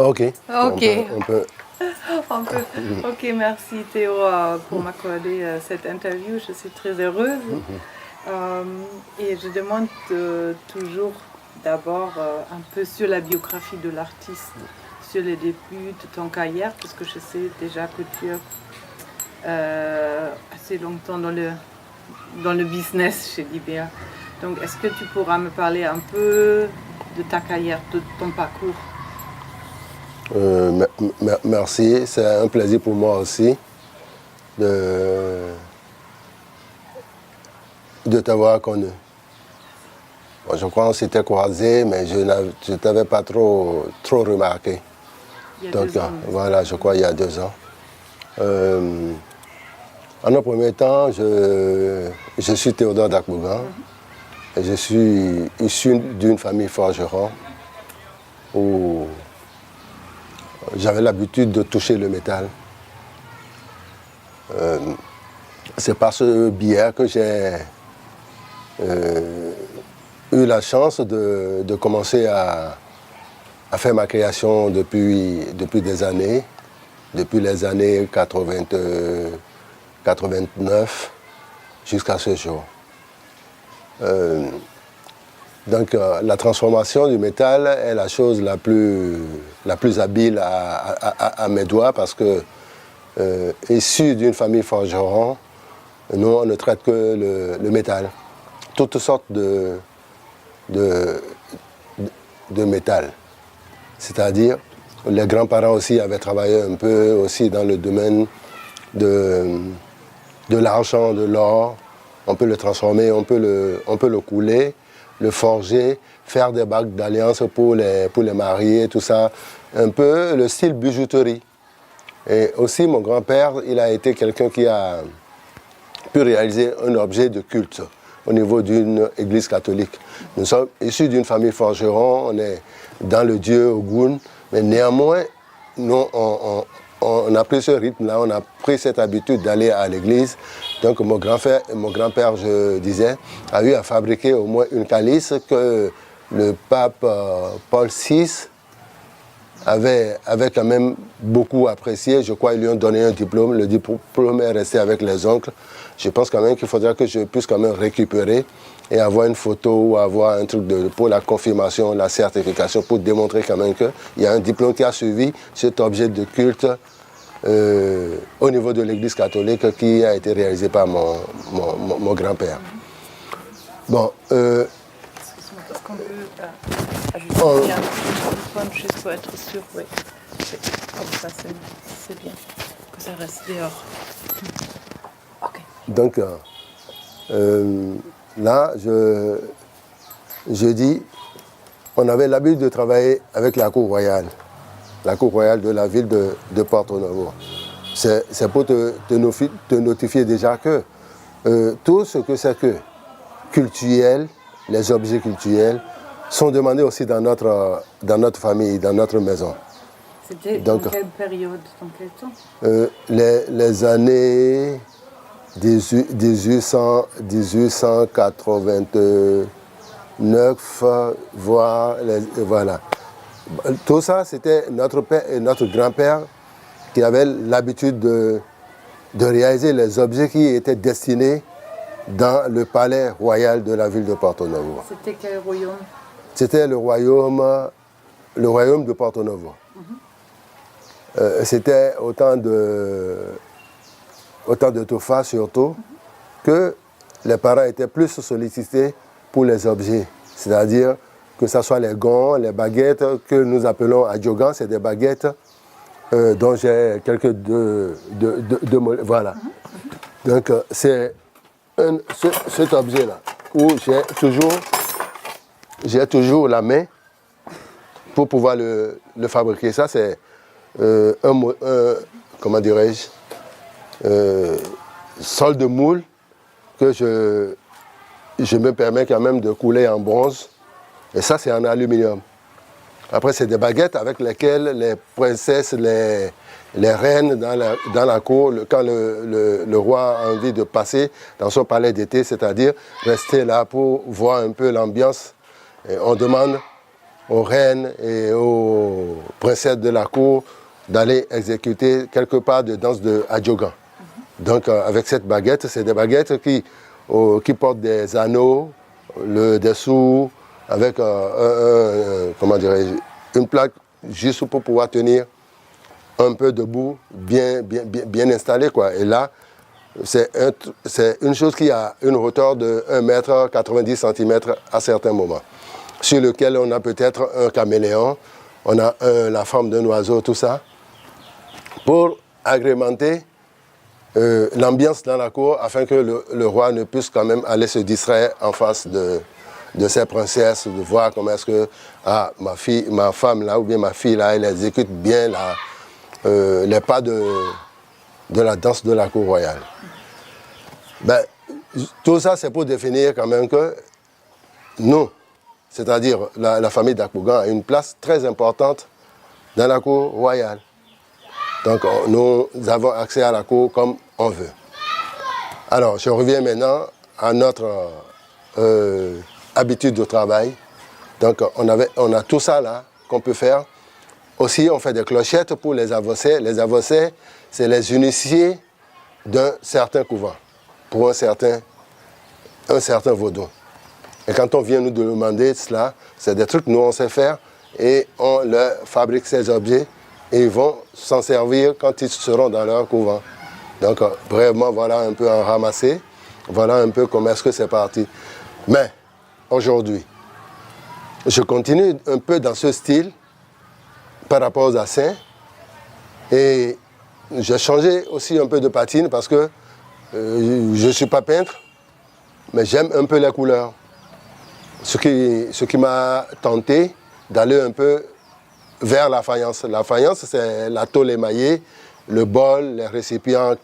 Ok. Ok. On peut. Ok, merci Théo pour m'accorder cette interview. Je suis très heureuse. Et je demande toujours d'abord un peu sur la biographie de l'artiste, sur les débuts de ton carrière, parce que je sais déjà que tu es assez longtemps dans le business chez Libéa. Donc, est-ce que tu pourras me parler un peu de ta carrière, de ton parcours? Merci, c'est un plaisir pour moi aussi de t'avoir connu. Bon, je crois qu'on s'était croisés, mais je ne t'avais pas trop remarqué. Il y a Donc 2 ans. voilà, je crois il y a 2 ans. En un premier temps, je suis Théodore Dakbougan. Et je suis issu d'une famille forgeron où j'avais l'habitude de toucher le métal. C'est par ce biais que j'ai eu la chance de commencer à faire ma création depuis des années, depuis les années 89 jusqu'à ce jour. Donc la transformation du métal est la chose la plus habile à mes doigts parce que issu d'une famille forgeron, nous on ne traite que le métal. Toutes sortes de métal. C'est-à-dire, les grands-parents aussi avaient travaillé un peu aussi dans le domaine de l'argent, de l'or. On peut le transformer, on peut le couler, le forger, faire des bagues d'alliance pour les mariés, tout ça. Un peu le style bijouterie. Et aussi, mon grand-père, il a été quelqu'un qui a pu réaliser un objet de culte au niveau d'une église catholique. Nous sommes issus d'une famille forgeron, on est dans le dieu Ogun, mais néanmoins, nous, on a pris ce rythme-là, on a pris cette habitude d'aller à l'église. Donc mon grand-père, je disais, a eu à fabriquer au moins une calice que le pape Paul VI avait quand même beaucoup apprécié. Je crois qu'ils lui ont donné un diplôme. Le diplôme est resté avec les oncles. Je pense quand même qu'il faudra que je puisse quand même récupérer et avoir une photo ou avoir un truc pour la confirmation, la certification, pour démontrer quand même qu'il y a un diplôme qui a suivi cet objet de culte au niveau de l'église catholique qui a été réalisé par mon grand-père. Bon. Excuse-moi, est-ce qu'on peut ajouter un microphone juste pour être sûr? Oui. Comme ça, c'est bien. Que ça reste dehors. Ok. Donc, là, je dis, on avait l'habitude de travailler avec la cour royale de la ville de Porto Novo. C'est pour te notifier déjà que tout ce que c'est que cultuel, les objets cultuels, sont demandés aussi dans notre famille, dans notre maison. C'était dans quelle période, dans quel temps? Les années 1889, voire, voilà. Tout ça, c'était notre père et notre grand-père qui avaient l'habitude de réaliser les objets qui étaient destinés dans le palais royal de la ville de Porto Novo. C'était quel royaume? C'était le royaume de Porto Novo. C'était autant de Tofa surtout, que les parents étaient plus sollicités pour les objets. C'est-à-dire que ce soit les gants, les baguettes que nous appelons adjogans, c'est des baguettes dont j'ai quelques voilà. Donc c'est cet objet-là où j'ai toujours la main pour pouvoir le fabriquer. Ça c'est comment dirais-je, sol de moule que je me permets quand même de couler en bronze. Et ça, c'est en aluminium. Après, c'est des baguettes avec lesquelles les princesses, les reines dans la cour, quand le roi a envie de passer dans son palais d'été, c'est-à-dire rester là pour voir un peu l'ambiance, on demande aux reines et aux princesses de la cour d'aller exécuter quelque part de danse de Adjogan. Donc avec cette baguette, c'est des baguettes qui portent des anneaux, le dessous, avec comment dirais-je, une plaque juste pour pouvoir tenir un peu debout, bien installé, quoi. Et là, c'est une chose qui a une hauteur de 1,90 m à certains moments, sur lequel on a peut-être un caméléon, on a la forme d'un oiseau, tout ça, pour agrémenter l'ambiance dans la cour, afin que le roi ne puisse quand même aller se distraire en face de ses princesses, de voir comment est-ce que ma femme là, ou bien ma fille là, elle exécute bien les pas de la danse de la cour royale. Ben, tout ça, c'est pour définir quand même que nous, c'est-à-dire la famille d'Akbougan, a une place très importante dans la cour royale. Donc, nous avons accès à la cour comme on veut. Alors, je reviens maintenant à notre habitude de travail. Donc, on a tout ça là qu'on peut faire. Aussi, on fait des clochettes pour les avossés. Les avossés, c'est les initiés d'un certain couvent, pour un certain vaudou. Et quand on vient nous demander cela, c'est des trucs que nous on sait faire et on leur fabrique ces objets et ils vont s'en servir quand ils seront dans leur couvent. Donc, brièvement, voilà un peu en ramassé. Voilà un peu comment est-ce que c'est parti. Mais, aujourd'hui, je continue un peu dans ce style par rapport aux Assins. Et j'ai changé aussi un peu de patine parce que je ne suis pas peintre, mais j'aime un peu les couleurs. Ce qui m'a tenté d'aller un peu vers la faïence. La faïence, c'est la tôle émaillée, le bol, les récipients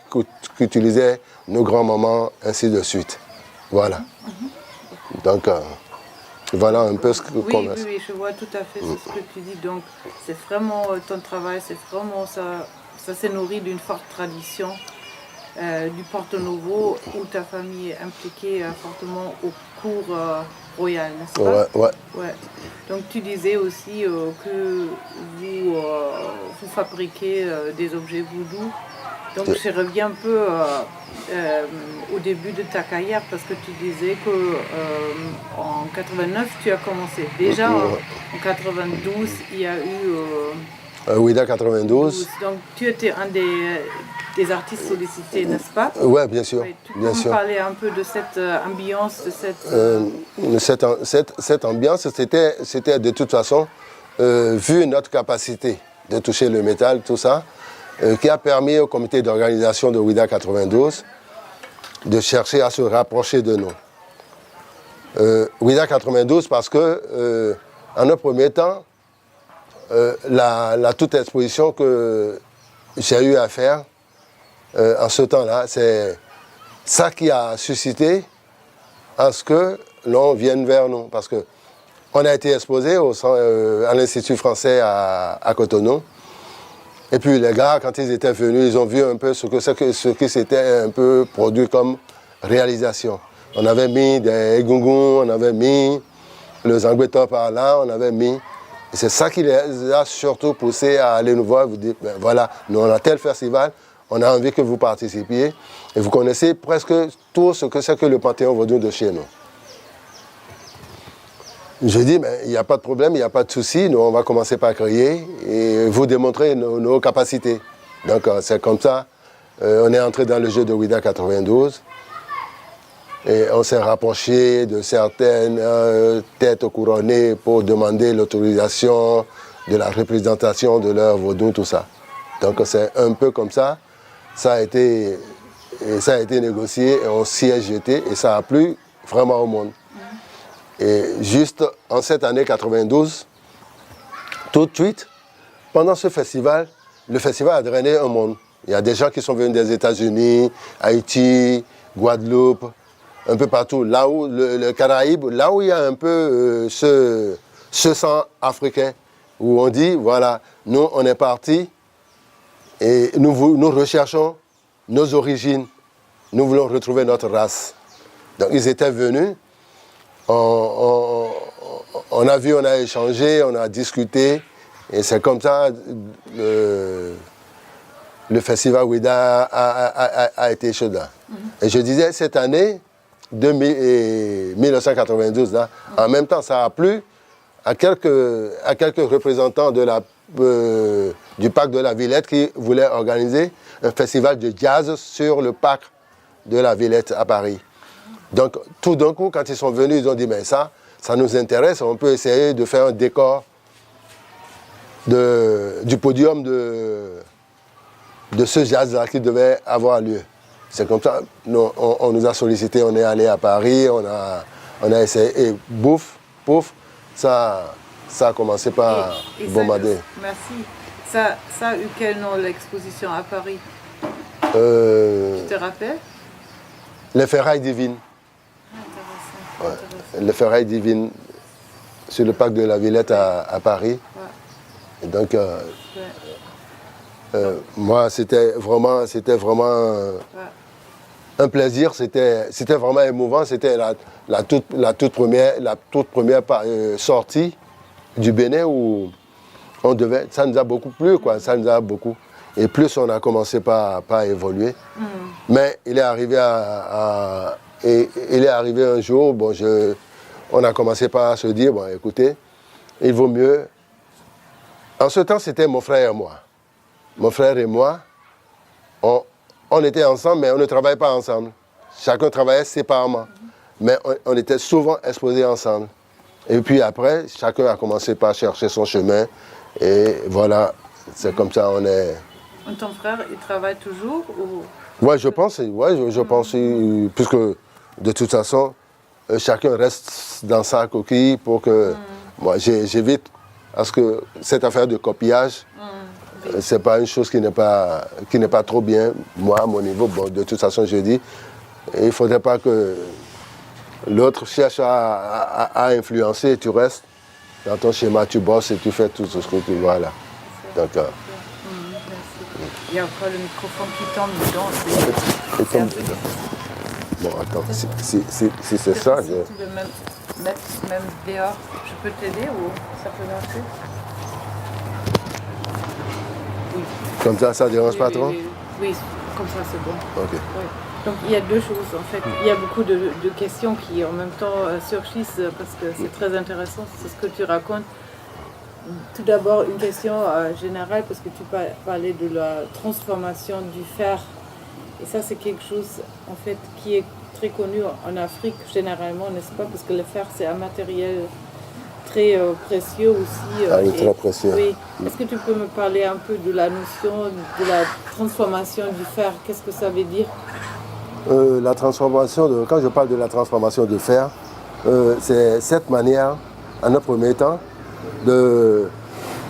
qu'utilisaient nos grands-mamans, ainsi de suite. Voilà. Donc, voilà un peu ce que... Oui, je vois tout à fait ce que tu dis. Donc, c'est vraiment ton travail, c'est vraiment ça s'est nourri d'une forte tradition du Porto Novo, où ta famille est impliquée fortement au cours royal, n'est-ce pas? Ouais. Donc, tu disais aussi que vous fabriquez des objets voodoo. Donc, je reviens un peu au début de ta carrière, parce que tu disais que en 89, tu as commencé. Déjà, en 92, il y a eu... Ouida 92. Donc, tu étais un des artistes sollicités, n'est-ce pas? Oui, bien sûr. Tu peux me parler un peu de cette ambiance, de cette ambiance, c'était de toute façon, vu notre capacité de toucher le métal, tout ça, qui a permis au comité d'organisation de Ouida 92 de chercher à se rapprocher de nous. Ouida 92 parce que, en un premier temps, la toute exposition que j'ai eu à faire en ce temps-là, c'est ça qui a suscité à ce que l'on vienne vers nous. Parce qu'on a été exposé à l'Institut français à Cotonou. Et puis les gars, quand ils étaient venus, ils ont vu un peu ce qui s'était un peu produit comme réalisation. On avait mis des gungun, on avait mis le zangbeto par là, on avait mis... Et c'est ça qui les a surtout poussés à aller nous voir et vous dire, ben voilà, nous on a tel festival, on a envie que vous participiez. Et vous connaissez presque tout ce que c'est que le Panthéon vaudou de chez nous. Je dis, mais il n'y a pas de problème, il n'y a pas de souci, nous on va commencer par créer et vous démontrer nos capacités. Donc c'est comme ça, on est entré dans le jeu de Ouida 92 et on s'est rapproché de certaines têtes couronnées pour demander l'autorisation de la représentation de leur vaudou, tout ça. Donc c'est un peu comme ça, ça a été négocié et on s'y est jeté et ça a plu vraiment au monde. Et juste en cette année 92, tout de suite, pendant ce festival, le festival a drainé un monde. Il y a des gens qui sont venus des États-Unis, Haïti, Guadeloupe, un peu partout. Là où le Caraïbe, là où il y a un peu ce sang africain, où on dit, voilà, nous on est partis et nous recherchons nos origines, nous voulons retrouver notre race. Donc ils étaient venus en on a vu, on a échangé, on a discuté. Et c'est comme ça le festival Ouida a été chaud là. Et je disais, cette année, 1992, là, en même temps, ça a plu à quelques représentants du parc de la Villette qui voulaient organiser un festival de jazz sur le parc de la Villette à Paris. Donc, tout d'un coup, quand ils sont venus, ils ont dit, mais ça nous intéresse, on peut essayer de faire un décor du podium de ce jazz-là qui devait avoir lieu. C'est comme ça, on nous a sollicité, on est allé à Paris, on a essayé, et pouf, ça a commencé par bombarder. Merci. Ça a eu quel nom, l'exposition à Paris? Tu te rappelles? Les ferrailles divines. Intéressant. Les ferrailles divines sur le parc de la Villette à Paris. Ouais. Et donc, moi, c'était vraiment un plaisir, c'était vraiment émouvant. C'était la toute première sortie du Bénin où ça nous a beaucoup plu, quoi, ça nous a beaucoup. Et plus on a commencé par évoluer. Mais il est arrivé un jour, bon, on a commencé par se dire, bon, écoutez, il vaut mieux. En ce temps, c'était mon frère et moi. Mon frère et moi, on était ensemble, mais on ne travaillait pas ensemble. Chacun travaillait séparément. Mais on était souvent exposés ensemble. Et puis après, chacun a commencé par chercher son chemin. Et voilà, c'est comme ça, on est... Ton frère, il travaille toujours ou... Oui, je pense, puisque de toute façon, chacun reste dans sa coquille pour que... Moi, j'évite à ce que cette affaire de copiage, c'est pas une chose qui n'est pas trop bien. Moi, à mon niveau, bon, de toute façon, je dis, il ne faudrait pas que l'autre cherche à influencer et tu restes dans ton schéma, tu bosses et tu fais tout ce que tu vois là. Donc, il y a encore le microphone qui tombe dedans. Bon, attends, si c'est ça... Si tu veux mettre même dehors, je peux t'aider ou ça peut marcher? Oui. Comme ça ne dérange pas trop? Oui, comme ça c'est bon. Ok. Oui. Donc il y a deux choses en fait. Il y a beaucoup de questions qui en même temps surgissent parce que c'est très intéressant, c'est ce que tu racontes. Tout d'abord une question générale parce que tu parlais de la transformation du fer. Et ça c'est quelque chose en fait qui est très connu en Afrique généralement, n'est-ce pas? Parce que le fer c'est un matériel très précieux aussi. Très précieux. Oui. Est-ce que tu peux me parler un peu de la notion de la transformation du fer? Qu'est-ce que ça veut dire? Quand je parle de la transformation du fer, c'est cette manière, en un premier temps, de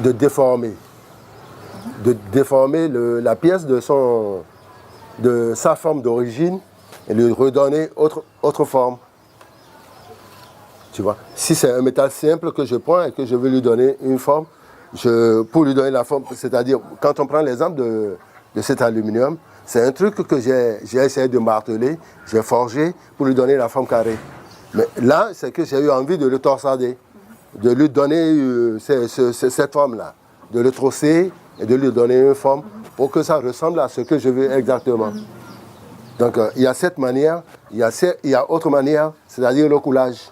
déformer. De déformer la pièce de sa forme d'origine et lui redonner autre forme. Tu vois, si c'est un métal simple que je prends et que je veux lui donner une forme, pour lui donner la forme, c'est-à-dire, quand on prend l'exemple de cet aluminium, c'est un truc que j'ai essayé de marteler, j'ai forgé pour lui donner la forme carrée. Mais là, c'est que j'ai eu envie de le torsader, de lui donner cette forme-là, de le trosser et de lui donner une forme pour que ça ressemble à ce que je veux exactement. Donc, il y a cette manière, il y a autre manière, c'est-à-dire le coulage.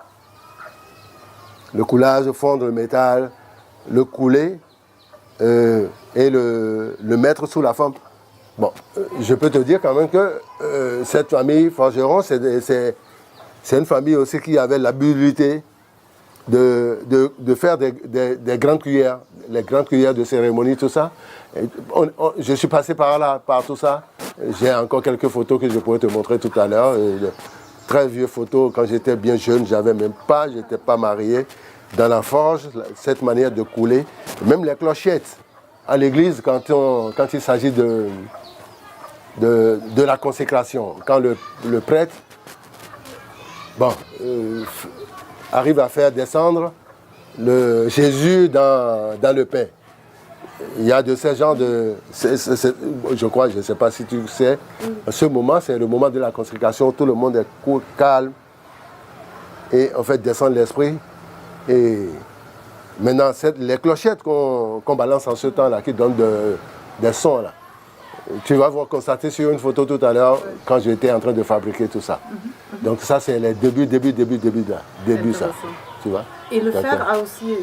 Le coulage, fondre le métal, le couler et le mettre sous la forme. Bon, je peux te dire quand même que cette famille forgeron, c'est une famille aussi qui avait l'habilité de faire des grandes cuillères, les grandes cuillères de cérémonie, tout ça. Je suis passé par là, par tout ça. J'ai encore quelques photos que je pourrais te montrer tout à l'heure. Très vieux photos, quand j'étais bien jeune, j'étais pas marié. Dans la forge, cette manière de couler, même les clochettes à l'église, quand il s'agit de la consécration, quand le prêtre arrive à faire descendre le Jésus dans le pain. Il y a de ces genres de... je crois, je ne sais pas si tu sais, ce moment, c'est le moment de la consécration, tout le monde est cool, calme, et en fait descend l'esprit, Et maintenant, les clochettes qu'on balance en ce temps-là, qui donnent des sons, là. Tu vas vous constater sur une photo tout à l'heure, quand j'étais en train de fabriquer tout ça. Donc ça, c'est les début ça. Tu vois? Et le fer a aussi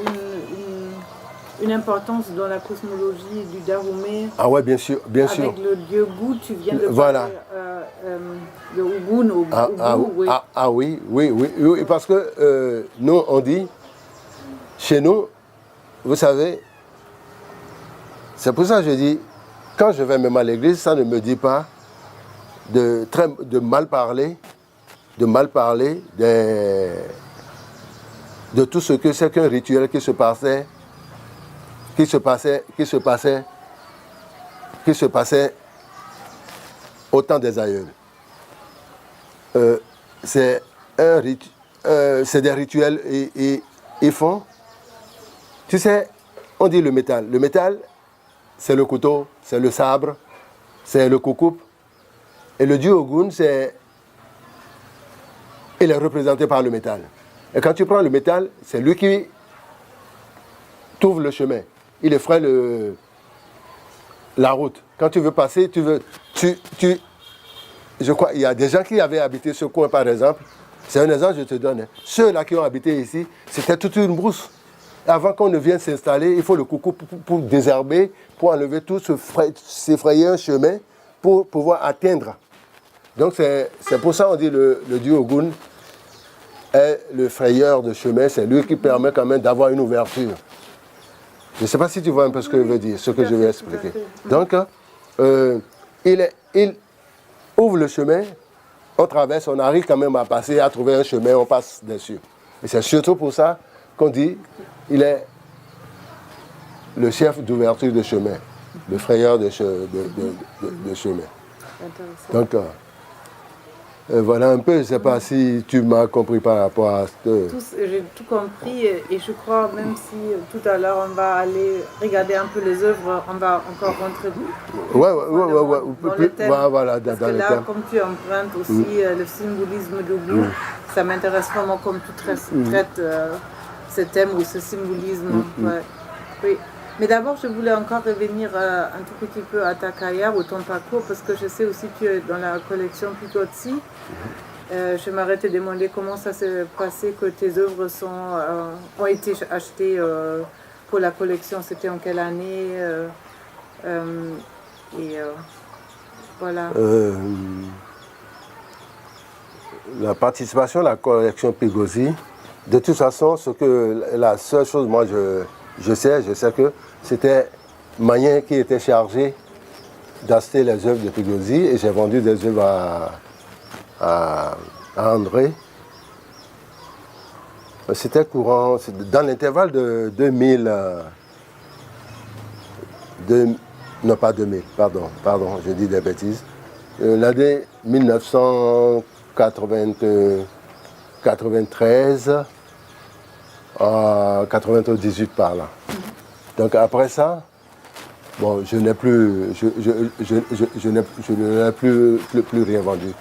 une importance dans la cosmologie du Dahomey. Ah ouais, bien sûr. Avec le dieu Gu, tu viens de parler de Ogun ou oui, parce que nous, on dit, chez nous, vous savez, c'est pour ça que je dis, quand je vais même à l'église, ça ne me dit pas de mal parler de tout ce que c'est qu'un rituel qui se passait au temps des aïeuls. C'est des rituels et ils font. Tu sais, on dit le métal. Le métal, c'est le couteau, c'est le sabre, c'est le coucoupe. Et le dieu Ogun, il est représenté par le métal. Et quand tu prends le métal, c'est lui qui t'ouvre le chemin. Il effraie la route. Quand tu veux passer, je crois, il y a des gens qui avaient habité ce coin, par exemple. C'est un exemple, je te donne. Ceux-là qui ont habité ici, c'était toute une brousse. Avant qu'on ne vienne s'installer, il faut le coucou pour désherber, pour enlever tout, s'effrayer un chemin pour pouvoir atteindre. Donc c'est pour ça qu'on dit le dieu Ogun est le frayeur de chemin, c'est lui qui permet quand même d'avoir une ouverture. Je ne sais pas si tu vois un peu ce que je veux dire, ce que je vais expliquer. Donc, il ouvre le chemin, on traverse, on arrive quand même à passer, à trouver un chemin, on passe dessus. Et c'est surtout pour ça qu'on dit il est le chef d'ouverture de chemin, le frayeur de chemin. Donc, voilà un peu, je ne sais pas si tu m'as compris par rapport à ce... J'ai tout compris et je crois, même si tout à l'heure on va aller regarder un peu les œuvres, on va encore rentrer dans le thème. Voilà, parce que là, comme tu empruntes aussi le symbolisme de Ogun, ça m'intéresse vraiment comme tu traites ce thème ou ce symbolisme. Oui. Mais d'abord, je voulais encore revenir un tout petit peu à ta carrière ou ton parcours, parce que je sais aussi que tu es dans la collection Pigozzi. Je m'arrête de demander comment ça s'est passé, que tes œuvres ont été achetées pour la collection. C'était en quelle année voilà. La participation à la collection Pigozzi, de toute façon, la seule chose, moi, je sais que c'était Magnin qui était chargé d'acheter les œuvres de Pigozzi et j'ai vendu des œuvres à André. C'était courant, dans l'intervalle de 2000, non pas 2000, pardon, je dis des bêtises. L'année 1993 à 98 par là. Donc après ça, bon, je n'ai plus, je n'ai plus rien vendu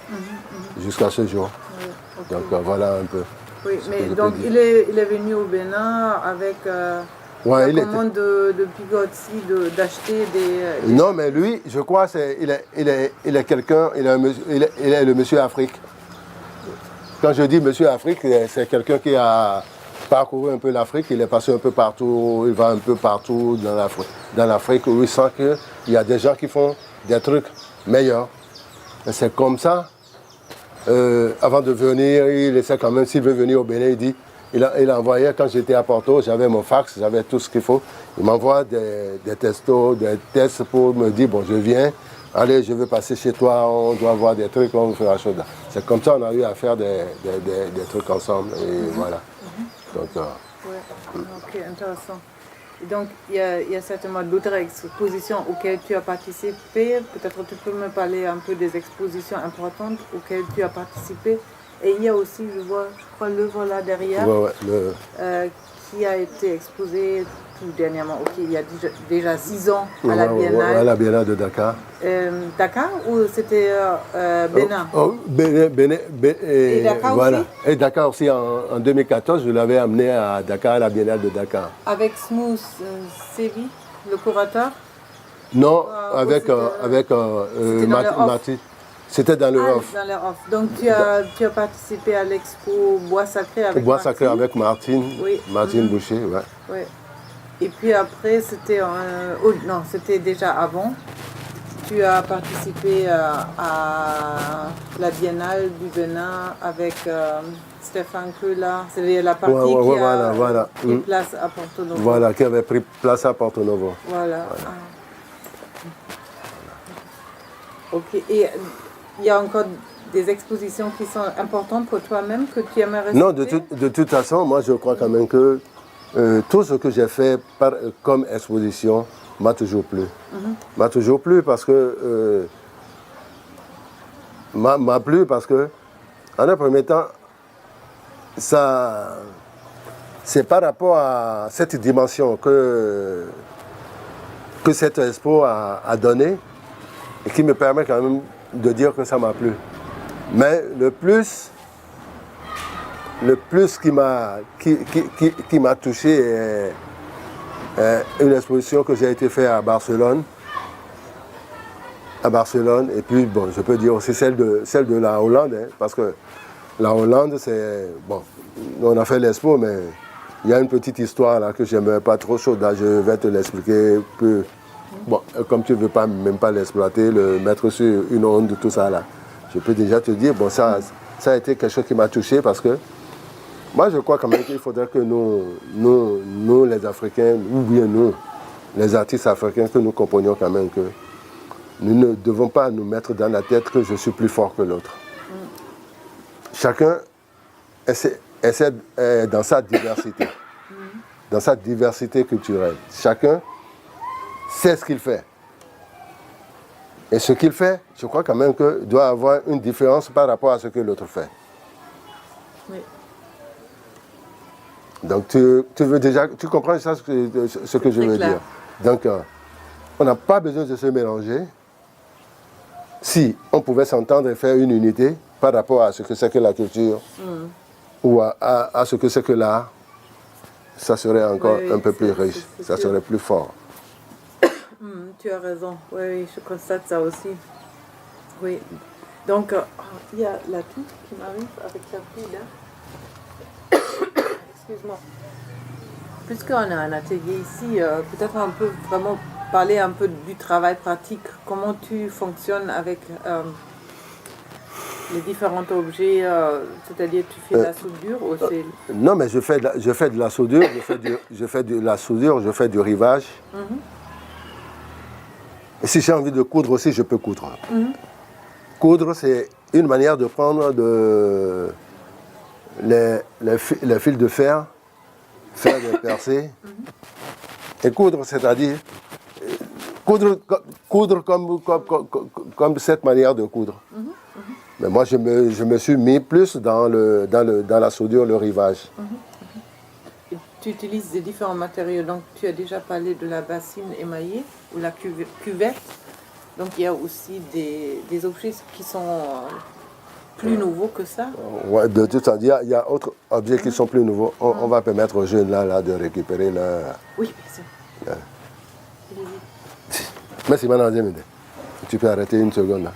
jusqu'à ce jour. Oui, okay. Donc voilà un peu. Oui, mais donc il est venu au Bénin avec la commande de Pigozzi d'acheter des... Non, mais lui, je crois, il est quelqu'un, il est le monsieur Afrique. Quand je dis monsieur Afrique, c'est quelqu'un qui a parcouru un peu l'Afrique, il est passé un peu partout, il va un peu partout dans l'Afrique où il sent qu'il y a des gens qui font des trucs meilleurs. Et c'est comme ça. Avant de venir, il essaie quand même, s'il veut venir au Bénin, il dit, il envoyait, quand j'étais à Porto, j'avais mon fax, j'avais tout ce qu'il faut. Il m'envoie des textos, des tests pour me dire, bon, je viens, allez, je veux passer chez toi, on doit voir des trucs, on fera chose. C'est comme ça qu'on a eu à faire des trucs ensemble, et voilà. Donc, ok, intéressant. Et donc, il y a certainement d'autres expositions auxquelles tu as participé. Peut-être tu peux me parler un peu des expositions importantes auxquelles tu as participé. Et il y a aussi, je crois, l'œuvre là derrière, qui a été exposé tout dernièrement, il y a déjà 6 ans à la Biennale. À la Biennale de Dakar. Dakar ou c'était Bénin? Bénin, et Dakar voilà. aussi? Et Dakar aussi, en 2014, je l'avais amené à Dakar, à la Biennale de Dakar. Avec Smooth Sevi, le curateur? Non, avec Marty. C'était dans le off. Dans le off. Donc tu as participé à l'expo Bois Sacré avec Bois Sacré avec Martine, oui. Martine Boucher, ouais. Oui. Et puis après, c'était non, c'était déjà avant. Tu as participé à la Biennale du Bénin avec Stéphane Keula. C'est la partie qui a pris place à Porto Novo. Voilà, qui avait pris place à Porto Novo. Voilà. Ok. Et il y a encore des expositions qui sont importantes pour toi-même, que tu aimerais Non, de toute façon, moi je crois quand même que tout ce que j'ai fait comme exposition m'a toujours plu. M'a toujours plu parce que m'a plu parce que en un premier temps, ça c'est par rapport à cette dimension que cette expo a donné et qui me permet quand même de dire que ça m'a plu. Mais le plus qui m'a touché est une exposition que j'ai été faire à Barcelone. Et puis bon, je peux dire aussi celle de la Hollande, hein, parce que la Hollande, c'est bon, on a fait l'expo, mais il y a une petite histoire là que j'aimerais pas trop chaude. Là, je vais te l'expliquer peu. Bon, comme tu ne veux pas même pas l'exploiter, le mettre sur une onde, tout ça là. Je peux déjà te dire, bon, ça a été quelque chose qui m'a touché parce que moi, je crois quand même qu'il faudrait que nous, les Africains, ou bien nous, les artistes africains, que nous comprenions quand même que nous ne devons pas nous mettre dans la tête que je suis plus fort que l'autre. Chacun essaie dans sa diversité culturelle. Chacun sait ce qu'il fait. Et ce qu'il fait, je crois quand même qu'il doit avoir une différence par rapport à ce que l'autre fait. Oui. Donc tu comprends ça, ce que je veux dire. Donc on n'a pas besoin de se mélanger. Si on pouvait s'entendre et faire une unité par rapport à ce que c'est que la culture ou à ce que c'est que l'art, ça serait encore un peu plus riche, ça serait plus fort. Tu as raison, oui, je constate ça aussi. Oui. Donc, il y a la fille qui m'arrive avec sa fille là. Excuse-moi. Puisqu'on a un atelier ici, peut-être on peut vraiment parler un peu du travail pratique. Comment tu fonctionnes avec les différents objets, c'est-à-dire tu fais de la soudure ou c'est... Non, mais je fais de la soudure, je fais du rivage. Et si j'ai envie de coudre aussi, je peux coudre. Coudre, c'est une manière de prendre les fils de fer, faire des percées. Et coudre, c'est-à-dire coudre comme cette manière de coudre. Mais moi, je me suis mis plus dans la soudure, le rivage. Et tu utilises des différents matériaux. Donc, tu as déjà parlé de la bassine émaillée ou la cuvette. Donc, il y a aussi des objets qui sont plus nouveaux que ça. Ouais, de toute façon, il y a d'autres objets qui sont plus nouveaux. On va permettre aux jeunes là de récupérer leur... Oui, bien sûr. Merci, madame. Tu peux arrêter une seconde là.